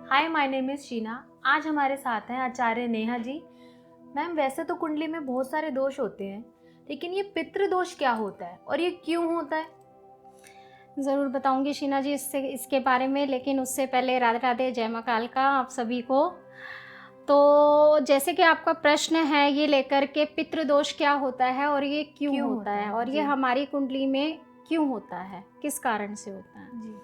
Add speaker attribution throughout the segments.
Speaker 1: Hi, my name is Sheena. आज हमारे साथ हैं आचार्य नेहा जी। मैम, वैसे तो कुंडली में बहुत सारे दोष होते हैं, लेकिन ये पितृ दोष क्या होता है और ये क्यों होता है?
Speaker 2: ज़रूर बताऊंगी शीना जी इसके बारे में, लेकिन उससे पहले राधे राधे, जय माँ कालका आप सभी को। तो जैसे कि आपका प्रश्न है ये लेकर के पितृ दोष क्या होता है और ये क्यों होता है और ये
Speaker 1: जी।
Speaker 2: हमारी कुंडली में क्यों होता है, किस कारण से होता है।
Speaker 1: जी।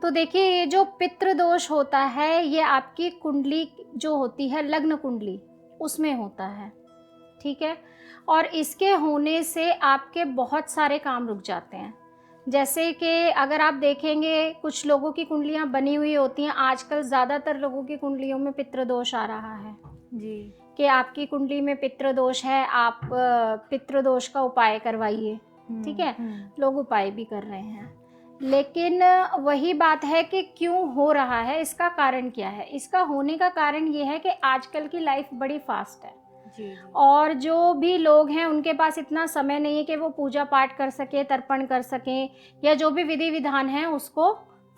Speaker 2: तो देखिए, ये जो पितृ दोष होता है ये आपकी कुंडली जो होती है, लग्न कुंडली, उसमें होता है, ठीक है। और इसके होने से आपके बहुत सारे काम रुक जाते हैं। जैसे कि अगर आप देखेंगे, कुछ लोगों की कुंडलियां बनी हुई होती हैं। आजकल ज़्यादातर लोगों की कुंडलियों में पितृ दोष आ रहा है
Speaker 1: जी।
Speaker 2: कि आपकी कुंडली में पितृ दोष है, आप पितृ दोष का उपाय करवाइए, ठीक है। लोग उपाय भी कर रहे हैं, लेकिन वही बात है कि क्यों हो रहा है, इसका कारण क्या है। इसका होने का कारण ये है कि आजकल की लाइफ बड़ी फास्ट है
Speaker 1: जी।
Speaker 2: और जो भी लोग हैं उनके पास इतना समय नहीं है कि वो पूजा पाठ कर सके, तर्पण कर सकें, या जो भी विधि विधान है उसको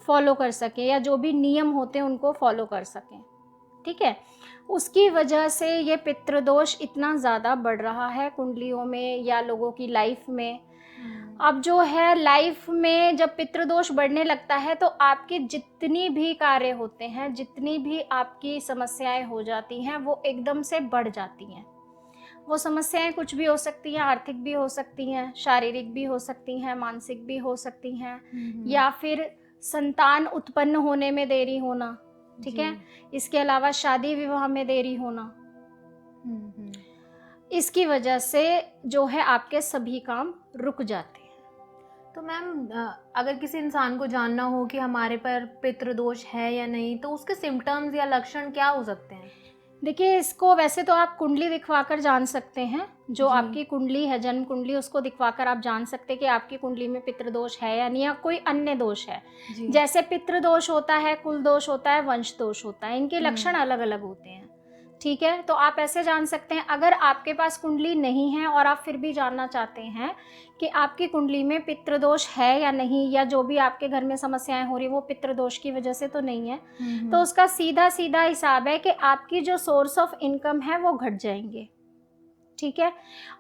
Speaker 2: फॉलो कर सकें, या जो भी नियम होते हैं उनको फॉलो कर सकें, ठीक है। उसकी वजह से ये पितृदोष इतना ज़्यादा बढ़ रहा है कुंडलियों में या लोगों की लाइफ में। अब जो है, लाइफ में जब पितृदोष बढ़ने लगता है तो आपके जितनी भी कार्य होते हैं, जितनी भी आपकी समस्याएं हो जाती हैं, वो एकदम से बढ़ जाती हैं। वो समस्याएं कुछ भी हो सकती हैं, आर्थिक भी हो सकती हैं, शारीरिक भी हो सकती हैं, मानसिक भी हो सकती हैं, या फिर संतान उत्पन्न होने में देरी होना, ठीक है। इसके अलावा शादी विवाह में देरी होना, इसकी वजह से जो है आपके सभी काम रुक जाते हैं।
Speaker 1: तो मैम, अगर किसी इंसान को जानना हो कि हमारे पर पितृदोष है या नहीं, तो उसके सिम्टम्स या लक्षण क्या हो सकते हैं?
Speaker 2: देखिए, इसको वैसे तो आप कुंडली दिखवाकर जान सकते हैं। जो आपकी कुंडली है, जन्म कुंडली, उसको दिखवाकर आप जान सकते हैं कि आपकी कुंडली में पितृदोष है या नहीं, या कोई अन्य दोष है। जैसे पितृदोष होता है, कुल दोष होता है, वंश दोष होता है, इनके लक्षण अलग अलग होते हैं, ठीक है। तो आप ऐसे जान सकते हैं। अगर आपके पास कुंडली नहीं है और आप फिर भी जानना चाहते हैं कि आपकी कुंडली में पितृदोष है या नहीं, या जो भी आपके घर में समस्याएं हो रही वो पितृदोष की वजह से तो नहीं है, तो उसका सीधा सीधा हिसाब है कि आपकी जो सोर्स ऑफ इनकम है वो घट जाएंगे, ठीक है।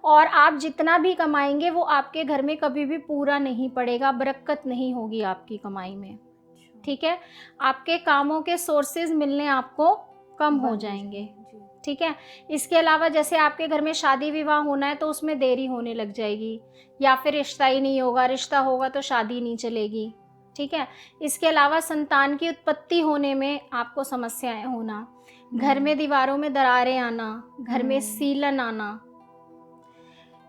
Speaker 2: और आप जितना भी कमाएंगे वो आपके घर में कभी भी पूरा नहीं पड़ेगा, बरकत नहीं होगी आपकी कमाई में, ठीक है। आपके कामों के सोर्सेज मिलने आपको कम हो जाएंगे, ठीक है। इसके अलावा जैसे आपके घर में शादी विवाह होना है तो उसमें देरी होने लग जाएगी, या फिर रिश्ता ही नहीं होगा, रिश्ता होगा तो शादी नहीं चलेगी, ठीक है। इसके अलावा संतान की उत्पत्ति होने में आपको समस्याएं होना, घर में दीवारों में दरारें आना, घर में सीलन आना,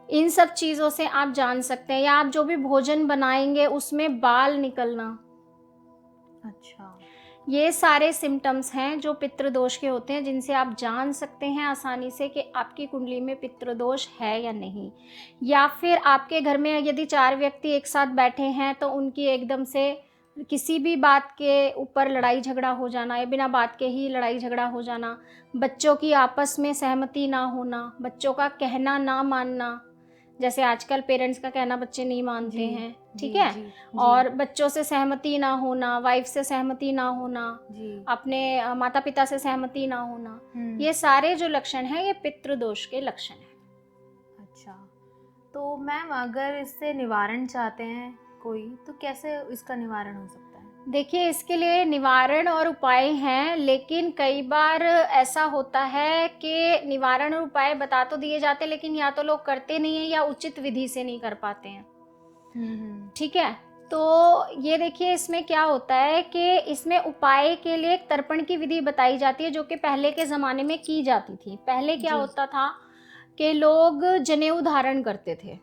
Speaker 2: इन सब चीज़ों से आप जान सकते हैं। या आप जो भी भोजन बनाएंगे उसमें बाल निकलना,
Speaker 1: अच्छा,
Speaker 2: ये सारे सिम्टम्स हैं जो पितृदोष के होते हैं, जिनसे आप जान सकते हैं आसानी से कि आपकी कुंडली में पितृदोष है या नहीं। या फिर आपके घर में यदि 4 व्यक्ति एक साथ बैठे हैं तो उनकी एकदम से किसी भी बात के ऊपर लड़ाई झगड़ा हो जाना, या बिना बात के ही लड़ाई झगड़ा हो जाना, बच्चों की आपस में सहमति ना होना, बच्चों का कहना ना मानना, जैसे आजकल पेरेंट्स का कहना बच्चे नहीं मानते हैं, ठीक है। और बच्चों से सहमति ना होना, वाइफ से सहमति ना होना, अपने माता पिता से सहमति ना होना, ये सारे जो लक्षण हैं ये पितृदोष के लक्षण हैं।
Speaker 1: अच्छा, तो मैम, अगर इससे निवारण चाहते हैं कोई, तो कैसे इसका निवारण हो सकता है?
Speaker 2: देखिए, इसके लिए निवारण और उपाय हैं, लेकिन कई बार ऐसा होता है कि निवारण और उपाय बता तो दिए जाते हैं, लेकिन या तो लोग करते नहीं हैं या उचित विधि से नहीं कर पाते हैं, ठीक है। तो ये देखिए, इसमें क्या होता है कि इसमें उपाय के लिए एक तर्पण की विधि बताई जाती है, जो कि पहले के ज़माने में की जाती थी। पहले क्या होता था कि लोग जनेऊ धारण करते थे,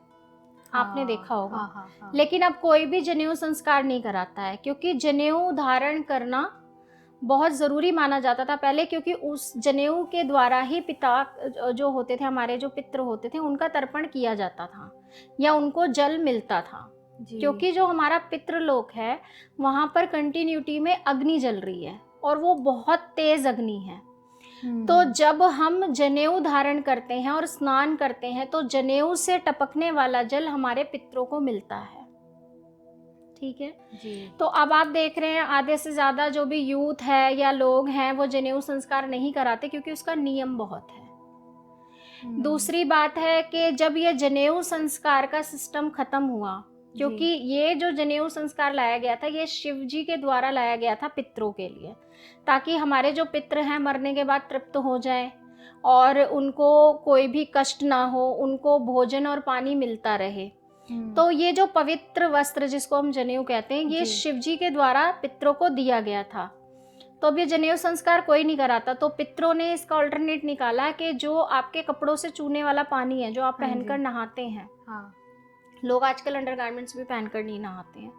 Speaker 2: आपने देखा होगा। लेकिन अब कोई भी जनेऊ संस्कार नहीं कराता है, क्योंकि जनेऊ धारण करना बहुत ज़रूरी माना जाता था पहले, क्योंकि उस जनेऊ के द्वारा ही पिता जो होते थे, हमारे जो पितृ होते थे, उनका तर्पण किया जाता था या उनको जल मिलता था। क्योंकि जो हमारा पितृलोक है वहाँ पर कंटिन्यूटी में अग्नि जल रही है और वो बहुत तेज अग्नि है। तो जब हम जनेऊ धारण करते हैं और स्नान करते हैं तो जनेऊ से टपकने वाला जल हमारे पितरों को मिलता है, ठीक है।
Speaker 1: जी।
Speaker 2: तो अब आप देख रहे हैं आधे से ज़्यादा जो भी यूथ है या लोग हैं वो जनेऊ संस्कार नहीं कराते क्योंकि उसका नियम बहुत है। दूसरी बात है कि जब ये जनेऊ संस्कार का सिस्टम खत्म हुआ, क्योंकि ये जो जनेऊ संस्कार लाया गया था ये शिव जी के द्वारा लाया गया था पितरों के लिए, ताकि हमारे जो पितर हैं मरने के बाद तृप्त हो जाए और उनको कोई भी कष्ट ना हो, उनको भोजन और पानी मिलता रहे। तो ये जो पवित्र वस्त्र जिसको हम जनेऊ कहते हैं ये शिव जी के द्वारा पितरों को दिया गया था। तो अब ये जनेऊ संस्कार कोई नहीं कराता, तो पितरों ने इसका ऑल्टरनेट निकाला कि जो आपके कपड़ों से चूने वाला पानी है जो आप पहनकर नहाते हैं, लोग आजकल अंडरगारमेंट्स भी पहनकर नहीं नहाते हैं,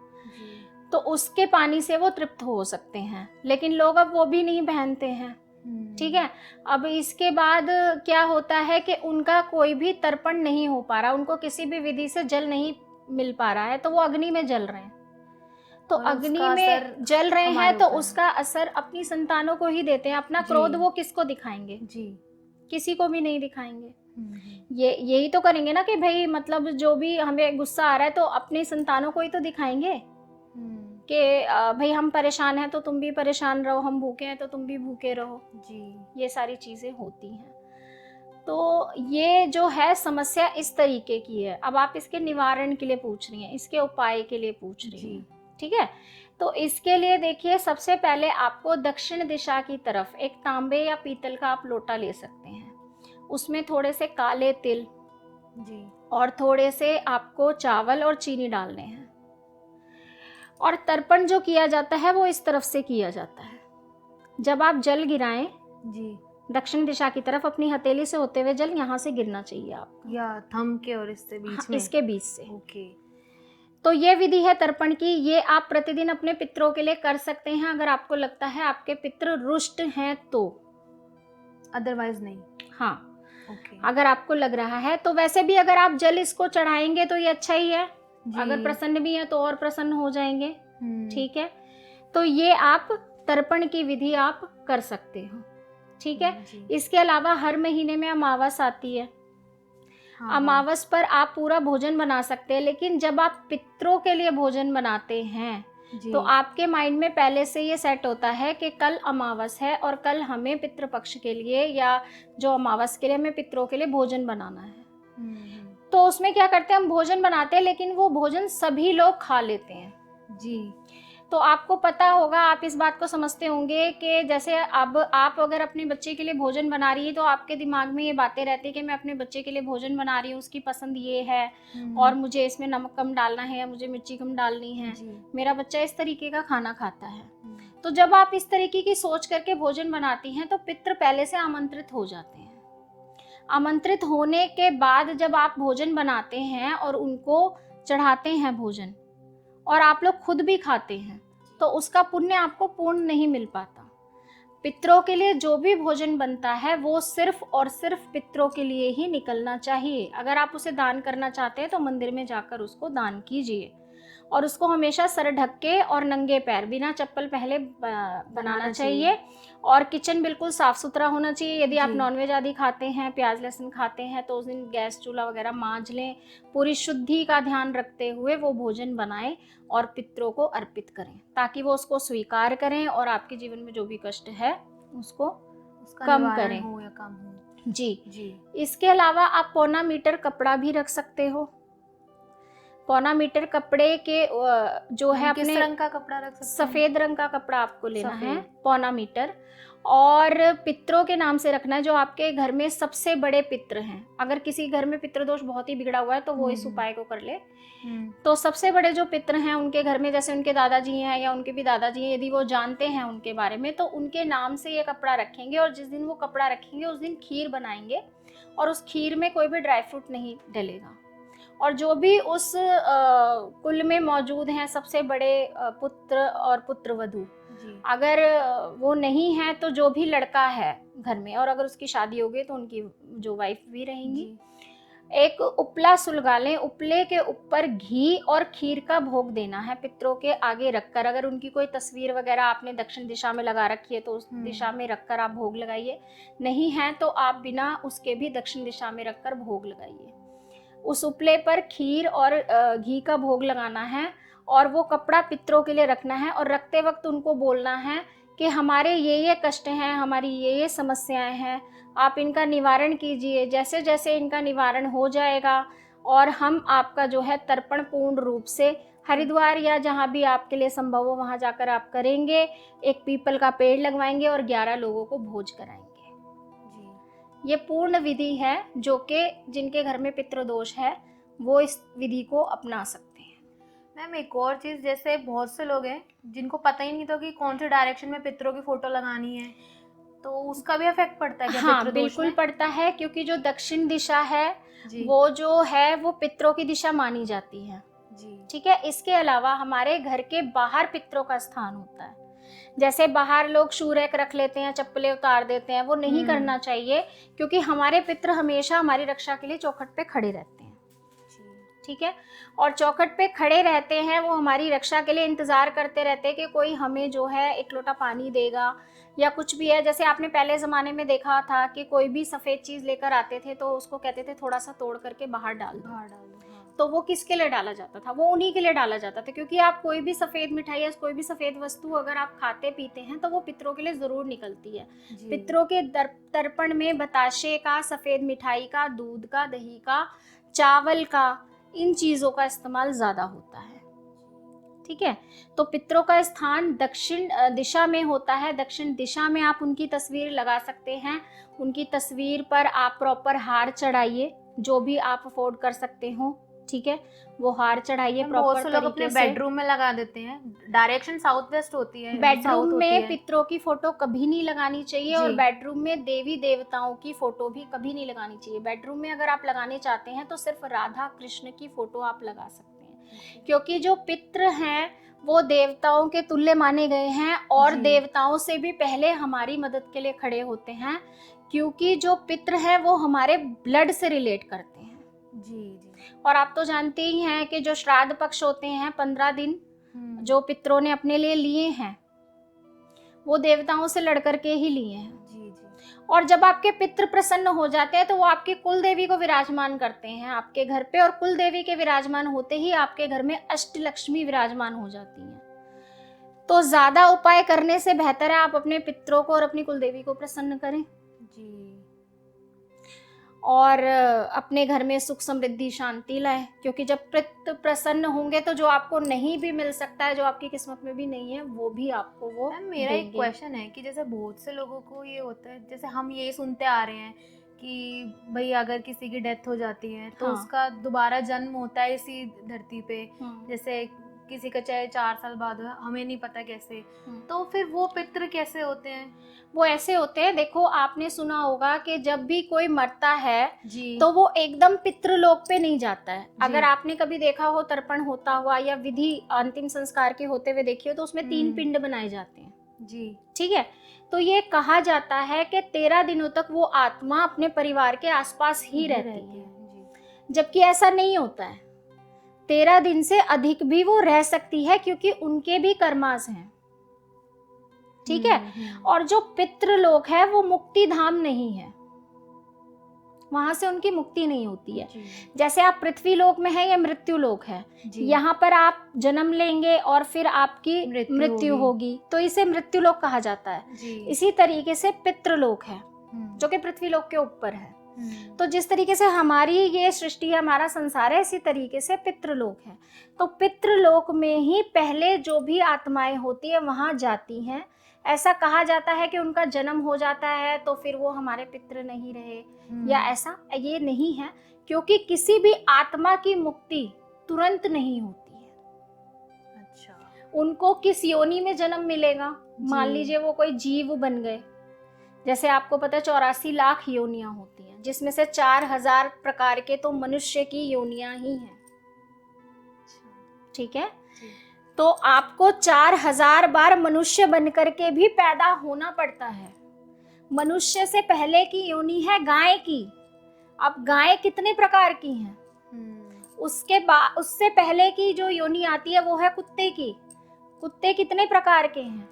Speaker 2: तो उसके पानी से वो तृप्त हो सकते हैं, लेकिन लोग अब वो भी नहीं पहनते हैं। ठीक है। अब इसके बाद क्या होता है कि उनका कोई भी तर्पण नहीं हो पा रहा, उनको किसी भी विधि से जल नहीं मिल पा रहा है, तो वो अग्नि में जल रहे हैं। तो अग्नि में जल रहे हैं तो उसका असर अपनी संतानों को ही देते हैं। अपना क्रोध वो किसको दिखाएंगे? जी, किसी को भी नहीं दिखाएंगे। यही तो करेंगे ना कि भाई मतलब जो भी हमें गुस्सा आ रहा है तो अपनी संतानों को ही तो दिखाएंगे कि भाई हम परेशान हैं तो तुम भी परेशान रहो, हम भूखे हैं तो तुम भी भूखे रहो। जी, ये सारी चीजें होती हैं। तो ये जो है समस्या इस तरीके की है। अब आप इसके निवारण के लिए पूछ रही हैं, इसके उपाय के लिए पूछ रही हैं, ठीक है। तो इसके लिए देखिए सबसे पहले आपको दक्षिण दिशा की तरफ एक तांबे या पीतल का आप लोटा ले सकते हैं, उसमें थोड़े से काले तिल जी और थोड़े से आपको चावल और चीनी डालने हैं, और तर्पण जो किया जाता है वो इस तरफ से किया जाता है। जब आप जल गिराएं जी दक्षिण दिशा की तरफ, अपनी हथेली से होते हुए जल यहाँ से गिरना चाहिए आप, या थंब के और इससे बीच में, इसके बीच से। ओके। तो ये विधि है तर्पण की, ये आप प्रतिदिन अपने पितरों के लिए कर सकते हैं अगर आपको लगता है आपके पितृ रुष्ट हैं तो, अदरवाइज नहीं। हाँ, ओके। अगर आपको लग रहा है तो वैसे भी अगर आप जल इसको चढ़ाएंगे तो ये अच्छा ही है, अगर प्रसन्न भी है तो और प्रसन्न हो जाएंगे। ठीक है। तो ये आप तर्पण की विधि आप कर सकते हो, ठीक है। इसके अलावा हर महीने में अमावस आती है। अमावस पर आप पूरा भोजन बना सकते हैं, लेकिन जब आप पितरों के लिए भोजन बनाते हैं तो आपके माइंड में पहले से ये सेट होता है कि कल अमावस है और कल हमें पितृपक्ष के लिए या जो अमावस के लिए हमें पितरों के लिए भोजन बनाना है। तो उसमें क्या करते हैं, हम भोजन बनाते हैं लेकिन वो भोजन सभी लोग खा लेते हैं जी। तो आपको पता होगा, आप इस बात को समझते होंगे कि जैसे अब आप अगर अपने बच्चे के लिए भोजन बना रही है तो आपके दिमाग में ये बातें रहती है कि मैं अपने बच्चे के लिए भोजन बना रही हूँ, उसकी पसंद ये है और मुझे इसमें नमक कम डालना है या मुझे मिर्ची कम डालनी है, मेरा बच्चा इस तरीके का खाना खाता है। तो जब आप इस तरीके की सोच करके भोजन बनाती हैं तो पितृ पहले से आमंत्रित हो जाते हैं। आमंत्रित होने के बाद जब आप भोजन बनाते हैं और उनको चढ़ाते हैं भोजन और आप लोग खुद भी खाते हैं तो उसका पुण्य आपको पूर्ण नहीं मिल पाता। पितरों के लिए जो भी भोजन बनता है वो सिर्फ और सिर्फ पितरों के लिए ही निकलना चाहिए। अगर आप उसे दान करना चाहते हैं तो मंदिर में जाकर उसको दान कीजिए, और उसको हमेशा सर ढक के और नंगे पैर बिना चप्पल पहले बनाना चाहिए। और किचन बिल्कुल साफ सुथरा होना चाहिए। यदि आप नॉनवेज आदि खाते हैं, प्याज लहसुन खाते हैं तो उस दिन गैस चूल्हा वगैरह मांज लें। पूरी शुद्धि का ध्यान रखते हुए वो भोजन बनाएं और पितरों को अर्पित करें, ताकि वो उसको स्वीकार करें और आपके जीवन में जो भी कष्ट है उसको कम करें, हो या कम हो। जी। इसके अलावा आप पौना मीटर कपड़ा भी रख सकते हो। पौना मीटर कपड़े के जो है अपने किस रंग का कपड़ा रख सकते हैं? सफेद रंग का कपड़ा आपको लेना है, पौना मीटर, और पितरों के नाम से रखना है जो आपके घर में सबसे बड़े पितर हैं। अगर किसी घर में पितृदोष बहुत ही बिगड़ा हुआ है तो वो इस उपाय को कर ले। तो सबसे बड़े जो पितर हैं उनके घर में, जैसे उनके दादाजी हैं या उनके भी दादाजी हैं, यदि वो जानते हैं उनके बारे में तो उनके नाम से ये कपड़ा रखेंगे। और जिस दिन वो कपड़ा रखेंगे उस दिन खीर बनाएंगे और उस खीर में कोई भी ड्राई फ्रूट नहीं डलेगा। और जो भी उस कुल में मौजूद हैं सबसे बड़े पुत्र और पुत्रवधू, अगर वो नहीं है तो जो भी लड़का है घर में, और अगर उसकी शादी हो गई तो उनकी जो वाइफ भी रहेंगी, एक उपला सुलगा लें। उपले के ऊपर घी और खीर का भोग देना है पितरों के आगे रखकर। अगर उनकी कोई तस्वीर वगैरह आपने दक्षिण दिशा में लगा रखी है तो उस दिशा में रखकर आप भोग लगाइए। नहीं है तो आप बिना उसके भी दक्षिण दिशा में रखकर भोग लगाइए। उस उपले पर खीर और घी का भोग लगाना है और वो कपड़ा पितरों के लिए रखना है और रखते वक्त उनको बोलना है कि हमारे ये कष्ट हैं, हमारी ये समस्याएं हैं, आप इनका निवारण कीजिए। जैसे जैसे इनका निवारण हो जाएगा और हम आपका जो है तर्पण पूर्ण रूप से हरिद्वार या जहाँ भी आपके लिए संभव हो वहाँ जाकर आप करेंगे। एक पीपल का पेड़ लगवाएंगे और 11 लोगों को भोज कराएंगे।
Speaker 1: जी।
Speaker 2: ये पूर्ण विधि है जो कि जिनके घर में पितृदोष है वो इस विधि को अपना सकते हैं।
Speaker 1: मैम एक और चीज़, जैसे बहुत से लोग हैं जिनको पता ही नहीं था कि कौन से डायरेक्शन में पितरों की फोटो लगानी है, तो उसका भी इफेक्ट पड़ता है क्या
Speaker 2: हाँ,
Speaker 1: पितृदोष
Speaker 2: बिल्कुल
Speaker 1: में?
Speaker 2: पड़ता है, क्योंकि जो दक्षिण दिशा है
Speaker 1: जी।
Speaker 2: वो जो है वो पितरों की दिशा मानी जाती है।
Speaker 1: जी।
Speaker 2: ठीक है। इसके अलावा हमारे घर के बाहर पितरों का स्थान होता है। जैसे बाहर लोग शूरक रख लेते हैं, चप्पलें उतार देते हैं, वो नहीं करना चाहिए, क्योंकि हमारे पितृ हमेशा हमारी रक्षा के लिए चौखट पे खड़े रहते हैं। ठीक है। और चौखट पे खड़े रहते हैं, वो हमारी रक्षा के लिए इंतजार करते रहते हैं कि कोई हमें जो है एक लोटा पानी देगा या कुछ भी है। जैसे आपने पहले ज़माने में देखा था कि कोई भी सफ़ेद चीज़ लेकर आते थे तो उसको कहते थे थोड़ा सा तोड़ करके बाहर डाल दो।
Speaker 1: हाँ।
Speaker 2: तो वो किसके लिए डाला जाता था? वो उन्हीं के लिए डाला जाता था, क्योंकि आप कोई भी सफ़ेद मिठाई या कोई भी सफ़ेद वस्तु अगर आप खाते पीते हैं तो वो पितरों के लिए ज़रूर निकलती है।
Speaker 1: जी।
Speaker 2: पितरों के तर्पण में बताशे का, सफ़ेद मिठाई का, दूध का, दही का, चावल का, इन चीज़ों का इस्तेमाल ज़्यादा होता है। ठीक है। तो पितरों का स्थान दक्षिण दिशा में होता है। दक्षिण दिशा में आप उनकी तस्वीर लगा सकते हैं। उनकी तस्वीर पर आप प्रॉपर हार चढ़ाइए, जो भी आप अफोर्ड कर सकते हो। ठीक है। वो हार चढ़ाइए
Speaker 1: बहुत
Speaker 2: प्रॉपर
Speaker 1: से लोग अपने
Speaker 2: तरीके से।
Speaker 1: बेडरूम में लगा देते हैं, डायरेक्शन साउथ वेस्ट होती है,
Speaker 2: बेडरूम
Speaker 1: साउथ होती
Speaker 2: में
Speaker 1: है।
Speaker 2: पितरों की फोटो कभी नहीं लगानी चाहिए और
Speaker 1: जी।
Speaker 2: बेडरूम में देवी देवताओं की फोटो भी कभी नहीं लगानी चाहिए। बेडरूम में अगर आप लगाने चाहते हैं तो सिर्फ राधा कृष्ण की फोटो आप लगा सकते हैं, क्योंकि जो पितृ हैं वो देवताओं के तुल्य माने गए हैं और
Speaker 1: जी।
Speaker 2: देवताओं से भी पहले हमारी मदद के लिए खड़े होते हैं, क्योंकि जो पितृ है वो हमारे ब्लड से रिलेट करते हैं।
Speaker 1: जी। जी।
Speaker 2: और आप तो जानते ही हैं कि जो श्राद्ध पक्ष होते हैं 15 दिन जो पितरों ने अपने लिए लिए हैं वो देवताओं से लड़ करके ही लिए हैं।
Speaker 1: जी। जी।
Speaker 2: और जब आपके पितृ प्रसन्न हो जाते हैं तो वो आपकी कुल देवी को विराजमान करते हैं आपके घर पे, और कुल देवी के विराजमान होते ही आपके घर में अष्टलक्ष्मी विराजमान हो जाती हैं। तो ज्यादा उपाय करने से बेहतर है आप अपने पितरों को और अपनी कुल देवी को प्रसन्न करें।
Speaker 1: जी।
Speaker 2: और अपने घर में सुख समृद्धि शांति लाए, क्योंकि जब पितृ प्रसन्न होंगे तो जो आपको नहीं भी मिल सकता है, जो आपकी किस्मत में भी नहीं है, वो भी आपको वो
Speaker 1: मैम मेरा एक
Speaker 2: देंगे।
Speaker 1: क्वेश्चन है कि जैसे बहुत से लोगों को ये होता है, जैसे हम ये सुनते आ रहे हैं कि भाई अगर किसी की डेथ हो जाती है तो
Speaker 2: हाँ।
Speaker 1: उसका दोबारा जन्म होता है इसी धरती पे,
Speaker 2: हम्म,
Speaker 1: जैसे किसी का चाहे 4 साल बाद हो, हमें नहीं पता कैसे,
Speaker 2: हम्म।
Speaker 1: तो फिर वो पितृ कैसे होते हैं?
Speaker 2: वो ऐसे होते हैं, देखो आपने सुना होगा कि जब भी कोई मरता है
Speaker 1: जी।
Speaker 2: तो वो एकदम पितृलोक पे नहीं जाता है।
Speaker 1: जी।
Speaker 2: अगर आपने कभी देखा हो तर्पण होता हुआ या विधि अंतिम संस्कार के होते हुए देखी हो तो उसमें 3 पिंड बनाए जाते हैं।
Speaker 1: जी।
Speaker 2: ठीक है। तो ये कहा जाता है कि 13 दिनों तक वो आत्मा अपने परिवार के आसपास ही रहती है,
Speaker 1: जी।
Speaker 2: जबकि ऐसा नहीं होता है। 13 दिन से अधिक भी वो रह सकती है, क्योंकि उनके भी कर्मास हैं। ठीक है। और जो पितृलोक है वो मुक्ति धाम नहीं है, वहां से उनकी मुक्ति नहीं होती है। जैसे आप पृथ्वी लोक में है या मृत्यु लोक है, यहाँ पर आप जन्म लेंगे और फिर आपकी मृत्यु होगी, तो इसे मृत्यु लोक कहा जाता है।
Speaker 1: जी।
Speaker 2: इसी तरीके से पितृलोक है जो कि पृथ्वी लोक के ऊपर है। तो जिस तरीके से हमारी ये सृष्टि है, हमारा संसार है, इसी तरीके से पितृलोक है। तो पितृलोक में ही पहले जो भी आत्माएं होती है वहां जाती हैं। ऐसा कहा जाता है कि उनका जन्म हो जाता है तो फिर वो हमारे पितृ नहीं रहे, या ऐसा ये नहीं है, क्योंकि किसी भी आत्मा की मुक्ति तुरंत नहीं होती है।
Speaker 1: अच्छा।
Speaker 2: उनको किस योनि में जन्म मिलेगा? मान लीजिए वो कोई जीव बन गए, जैसे आपको पता है 84 लाख योनियां होती हैं, जिसमें से 4000 प्रकार के तो मनुष्य की योनियां ही हैं। ठीक है। तो आपको 4000 बार मनुष्य बनकर के भी पैदा होना पड़ता है। मनुष्य से पहले की योनि है गाय की। अब गाय कितने प्रकार की हैं? उससे पहले की जो योनि आती है वो है कुत्ते की। कुत्ते कितने प्रकार के हैं?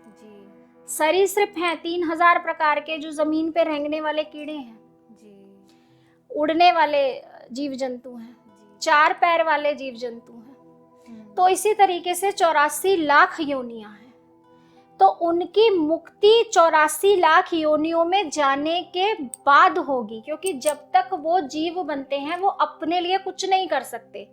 Speaker 2: सरीसृप हैं 3000 प्रकार के, जो जमीन पे रेंगने वाले कीड़े हैं। उड़ने वाले जीव जंतु हैं, 4 पैर वाले जीव जंतु हैं। तो इसी तरीके से 84 लाख योनियां हैं। तो उनकी मुक्ति 84 लाख योनियों में जाने के बाद होगी, क्योंकि जब तक वो जीव बनते हैं वो अपने लिए कुछ नहीं कर सकते।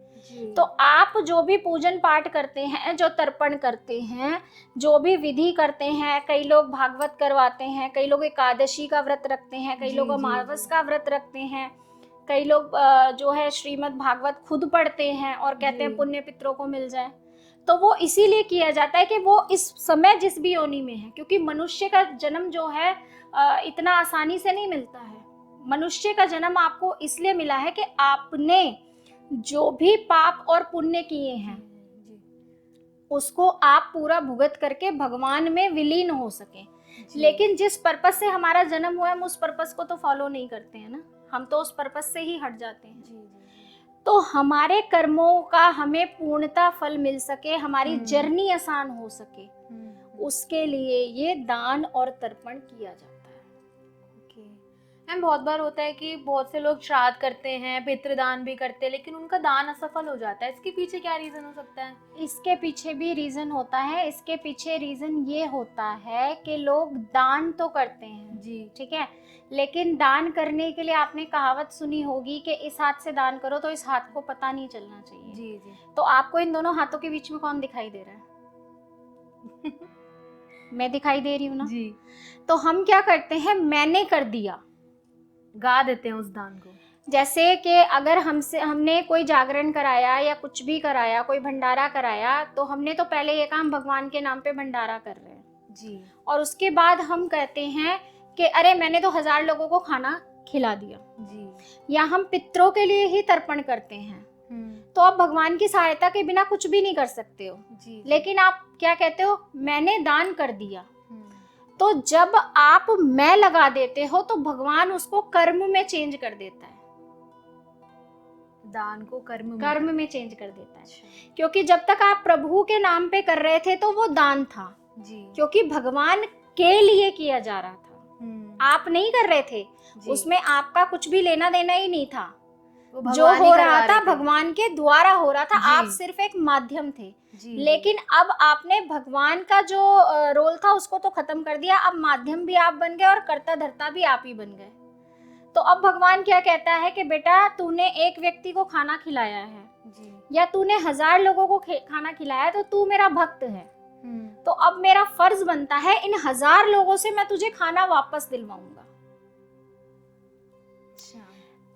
Speaker 2: तो आप जो भी पूजन पाठ करते हैं, जो तर्पण करते हैं, जो भी विधि करते हैं, कई लोग भागवत करवाते हैं, कई लोग एकादशी का व्रत रखते हैं, कई लोग अमावस का व्रत रखते हैं, कई लोग जो है श्रीमद् भागवत खुद पढ़ते हैं और कहते हैं पुण्य पितरों को मिल जाए। तो वो इसीलिए किया जाता है कि वो इस समय जिस भी योनि में है, क्योंकि मनुष्य का जन्म जो है इतना आसानी से नहीं मिलता है। मनुष्य का जन्म आपको इसलिए मिला है कि आपने जो भी पाप और पुण्य किए हैं उसको आप पूरा भुगत करके भगवान में विलीन हो सके। लेकिन जिस पर्पस से हमारा जन्म हुआ है हम उस पर्पस को तो फॉलो नहीं करते हैं ना, हम तो उस पर्पस से ही हट जाते हैं। तो हमारे कर्मों का हमें पूर्णता फल मिल सके, हमारी जर्नी आसान हो सके, उसके लिए ये दान और तर्पण किया जाता है।
Speaker 1: मैम बहुत बार होता है कि बहुत से लोग श्राद्ध करते हैं, पितृदान भी करते हैं, लेकिन उनका दान असफल हो जाता है। इसके पीछे क्या रीजन हो सकता है?
Speaker 2: इसके पीछे भी रीजन होता है। इसके पीछे रीजन ये होता है कि लोग दान तो करते हैं
Speaker 1: जी,
Speaker 2: ठीक है, लेकिन दान करने के लिए आपने कहावत सुनी होगी कि इस हाथ से दान करो तो इस हाथ को पता नहीं चलना चाहिए।
Speaker 1: जी जी।
Speaker 2: तो आपको इन दोनों हाथों के बीच में कौन दिखाई दे रहा है? मैं दिखाई दे रही हूँ ना
Speaker 1: जी।
Speaker 2: तो हम क्या करते हैं, मैंने कर दिया,
Speaker 1: गा देते हैं उस दान को।
Speaker 2: जैसे कि अगर हमने कोई जागरण कराया या कुछ भी कराया, कोई भंडारा कराया, तो हमने तो पहले ये काम भगवान के नाम पे भंडारा कर रहे हैं
Speaker 1: जी,
Speaker 2: और उसके बाद हम कहते हैं कि अरे मैंने तो 1000 लोगों को खाना खिला दिया
Speaker 1: जी।
Speaker 2: या हम पितरों के लिए ही तर्पण करते हैं। तो आप भगवान की सहायता के बिना कुछ भी नहीं कर सकते हो
Speaker 1: जी,
Speaker 2: लेकिन आप क्या कहते हो, मैंने दान कर दिया। तो जब आप मैं लगा देते हो तो भगवान उसको कर्म में चेंज कर देता है,
Speaker 1: दान को कर्म
Speaker 2: में चेंज कर देता है। क्योंकि जब तक आप प्रभु के नाम पे कर रहे थे तो वो दान था
Speaker 1: जी,
Speaker 2: क्योंकि भगवान के लिए किया जा रहा था, आप नहीं कर रहे थे, उसमें आपका कुछ भी लेना देना ही नहीं था। जो हो रहा था भगवान के द्वारा हो रहा था, आप सिर्फ एक माध्यम थे। लेकिन अब आपने भगवान का जो रोल था उसको तो खत्म कर दिया, अब माध्यम भी आप बन गए और कर्ता धर्ता भी आप ही बन गए। तो अब भगवान क्या कहता है कि बेटा तूने एक व्यक्ति को खाना खिलाया है या तूने 1000 लोगों को खाना खिलाया तो तू मेरा भक्त है। तो अब मेरा फर्ज बनता है इन 1000 लोगों से मैं तुझे खाना वापस दिलवाऊंगा।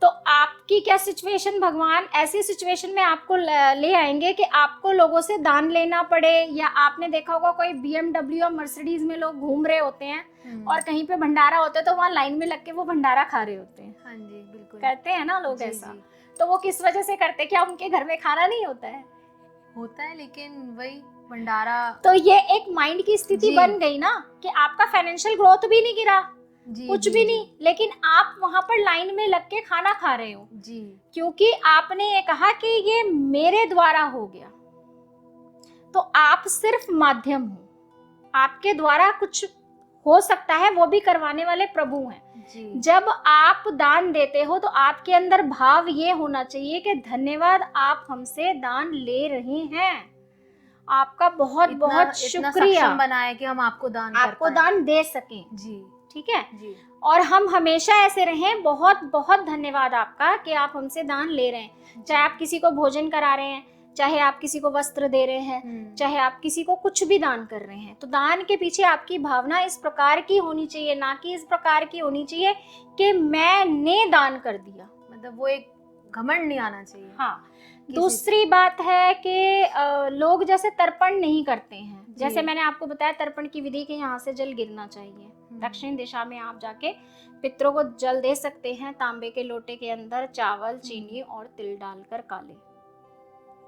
Speaker 2: तो आपकी क्या सिचुएशन, भगवान ऐसी सिचुएशन में आपको ले आएंगे कि आपको लोगों से दान लेना पड़े। या आपने देखा होगा कोई BMW और मर्सिडीज में लोग घूम रहे होते हैं और कहीं पे भंडारा होता है तो वहाँ लाइन में लग के वो भंडारा खा रहे होते हैं।
Speaker 1: हाँ जी, बिल्कुल
Speaker 2: करते हैं ना लोग ऐसा। तो वो किस वजह से करते हैं? क्या उनके घर में खाना नहीं होता है?
Speaker 1: होता है, लेकिन वही भंडारा।
Speaker 2: तो ये एक माइंड की स्थिति बन गई ना कि आपका फाइनेंशियल ग्रोथ भी नहीं गिरा, कुछ भी नहीं, लेकिन आप वहां पर लाइन में लग के खाना खा रहे हो जी, क्योंकि आपने ये कहा कि ये मेरे द्वारा हो गया। तो आप सिर्फ माध्यम हो, आपके द्वारा कुछ हो सकता है, वो भी करवाने वाले प्रभु हैं जी। जब आप दान देते हो तो आपके अंदर भाव ये होना चाहिए कि धन्यवाद, आप हमसे दान ले रहे हैं, आपका बहुत बहुत शुक्रिया
Speaker 1: बनाया कि हम आपको
Speaker 2: दान दे सकें
Speaker 1: जी।
Speaker 2: ठीक है जी। और हम हमेशा ऐसे रहें, बहुत बहुत धन्यवाद आपका कि आप हमसे दान ले रहे हैं। चाहे आप किसी को भोजन करा रहे हैं, चाहे आप किसी को वस्त्र दे रहे हैं, चाहे आप किसी को कुछ भी दान कर रहे हैं, तो दान के पीछे आपकी भावना इस प्रकार की होनी चाहिए, ना कि इस प्रकार की होनी चाहिए कि मैंने दान कर दिया,
Speaker 1: मतलब वो एक घमंड नहीं आना चाहिए।
Speaker 2: हाँ। दूसरी बात है कि लोग जैसे तर्पण नहीं करते हैं, जैसे मैंने आपको बताया तर्पण की विधि के यहाँ से जल गिरना चाहिए, दक्षिण दिशा में आप जाके पितरों को जल दे सकते हैं, तांबे के लोटे के अंदर चावल, चीनी और तिल डालकर काले,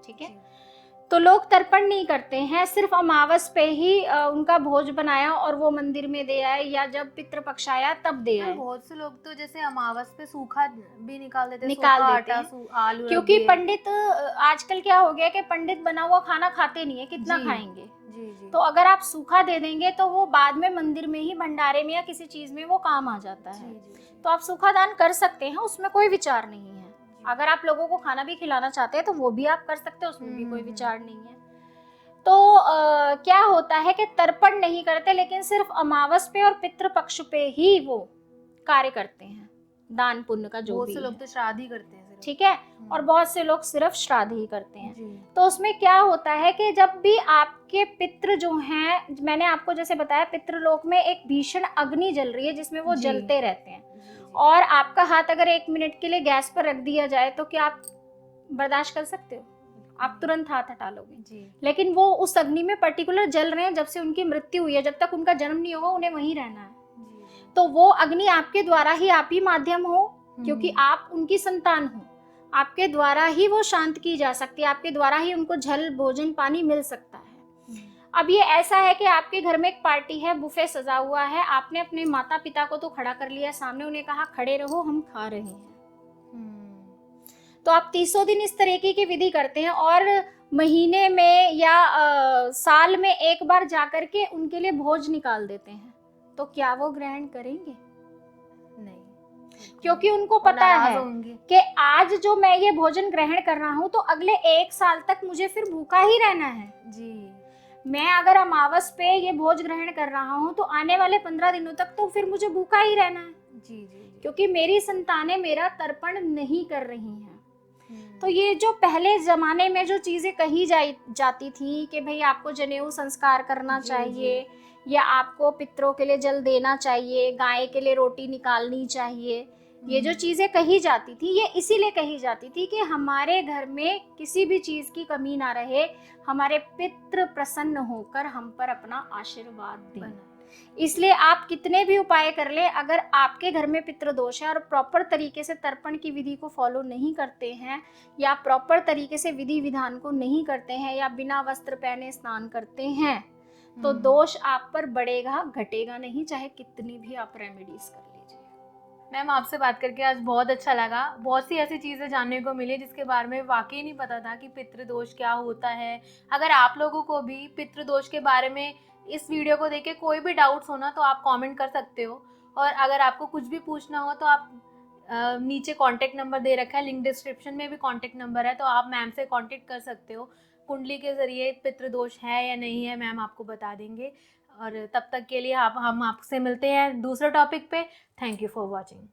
Speaker 2: ठीक है। तो लोग तर्पण नहीं करते हैं, सिर्फ अमावस पे ही उनका भोज बनाया और वो मंदिर में दे आए, या जब पितृपक्ष आया तब दे आए।
Speaker 1: बहुत से लोग तो जैसे अमावस पे सूखा भी निकाल देते
Speaker 2: हैं,
Speaker 1: आलू,
Speaker 2: क्योंकि पंडित आजकल क्या हो गया कि पंडित बना हुआ खाना खाते नहीं है, कितना खाएंगे जी। तो अगर आप सूखा दे देंगे तो वो बाद में मंदिर में ही भंडारे में या किसी चीज में वो काम आ जाता है। तो आप सूखा दान कर सकते हैं, उसमें कोई विचार नहीं है। अगर आप लोगों को खाना भी खिलाना चाहते हैं तो वो भी आप कर सकते हैं, उसमें भी कोई विचार नहीं है। तो क्या होता है कि तर्पण नहीं करते, लेकिन सिर्फ अमावस पे और पितृपक्ष पे ही वो कार्य करते हैं, दान पुण्य का जो
Speaker 1: बहुत
Speaker 2: भी
Speaker 1: से लोग
Speaker 2: है।
Speaker 1: तो श्राद्ध ही करते हैं सिर्फ।
Speaker 2: ठीक है, और बहुत से लोग सिर्फ श्राद्ध ही करते हैं।
Speaker 1: जी।
Speaker 2: तो उसमें क्या होता है कि जब भी आपके पितृ जो हैं, मैंने आपको जैसे बताया पितृलोक में एक भीषण अग्नि जल रही है जिसमें वो
Speaker 1: जी।
Speaker 2: जलते रहते हैं,
Speaker 1: जी।
Speaker 2: और आपका हाथ अगर 1 मिनट के लिए गैस पर रख दिया जाए तो क्या आप बर्दाश्त कर सकते हो? आप तुरंत हाथ हटा लोगे।
Speaker 1: जी।
Speaker 2: लेकिन वो उस अग्नि में पर्टिकुलर जल रहे हैं, जब से उनकी मृत्यु हुई है, जब तक उनका जन्म नहीं होगा उन्हें वहीं रहना है।
Speaker 1: जी।
Speaker 2: तो वो अग्नि आपके द्वारा ही, आप ही माध्यम हो, क्योंकि आप उनकी संतान हो, आपके द्वारा ही वो शांत की जा सकती है, आपके द्वारा ही उनको जल भोजन पानी मिल सकता है। अब ये ऐसा है कि आपके घर में एक पार्टी है, बुफे सजा हुआ है, आपने अपने माता पिता को तो खड़ा कर लिया सामने, उन्हें कहा खड़े रहो हम खा रहे हैं। तो आप 300 दिन इस तरीके की विधि करते हैं, और महीने में या साल में एक बार जाकर के उनके लिए भोज निकाल देते हैं, तो क्या वो ग्रहण करेंगे? नहीं, क्योंकि उनको पता है कि आज जो मैं ये भोजन ग्रहण कर रहा हूँ तो अगले 1 साल तक मुझे फिर भूखा ही रहना है। जी। मैं अगर अमावस पे ये भोज ग्रहण कर रहा हूँ तो आने वाले 15 दिनों तक तो फिर मुझे भूखा ही रहना है। जी जी, जी। क्योंकि मेरी संतानें मेरा तर्पण नहीं कर रही हैं। तो ये जो पहले जमाने में जो चीजें कही जाती थी कि भाई आपको जनेऊ संस्कार करना चाहिए, या आपको पितरों के लिए जल देना चाहिए, गाय के लिए रोटी निकालनी चाहिए, ये जो चीजें कही जाती थी ये इसीलिए कही जाती थी कि हमारे घर में किसी भी चीज की कमी ना रहे, हमारे पितृ प्रसन्न होकर हम पर अपना आशीर्वाद दें। इसलिए आप कितने भी उपाय कर ले, अगर आपके घर में पितृदोष है और प्रॉपर तरीके से तर्पण की विधि को फॉलो नहीं करते हैं, या प्रॉपर तरीके से विधि विधान को नहीं करते हैं, या बिना वस्त्र पहने स्नान करते हैं, तो दोष आप पर बढ़ेगा, घटेगा नहीं, चाहे कितनी भी आप रेमेडीज कर लीजिए।
Speaker 1: मैम आपसे बात करके आज बहुत अच्छा लगा, बहुत सी ऐसी चीज़ें जानने को मिली जिसके बारे में वाकई नहीं पता था कि पितृदोष क्या होता है। अगर आप लोगों को भी पितृदोष के बारे में इस वीडियो को देख के कोई भी डाउट्स हो ना, तो आप कमेंट कर सकते हो, और अगर आपको कुछ भी पूछना हो तो आप नीचे कांटेक्ट नंबर दे रखा है, लिंक डिस्क्रिप्शन में भी कांटेक्ट नंबर है, तो आप मैम से कांटेक्ट कर सकते हो। कुंडली के ज़रिए पितृदोष है या नहीं है मैम आपको बता देंगे। और तब तक के लिए हम आपसे मिलते हैं दूसरे टॉपिक पे। Thank you for watching.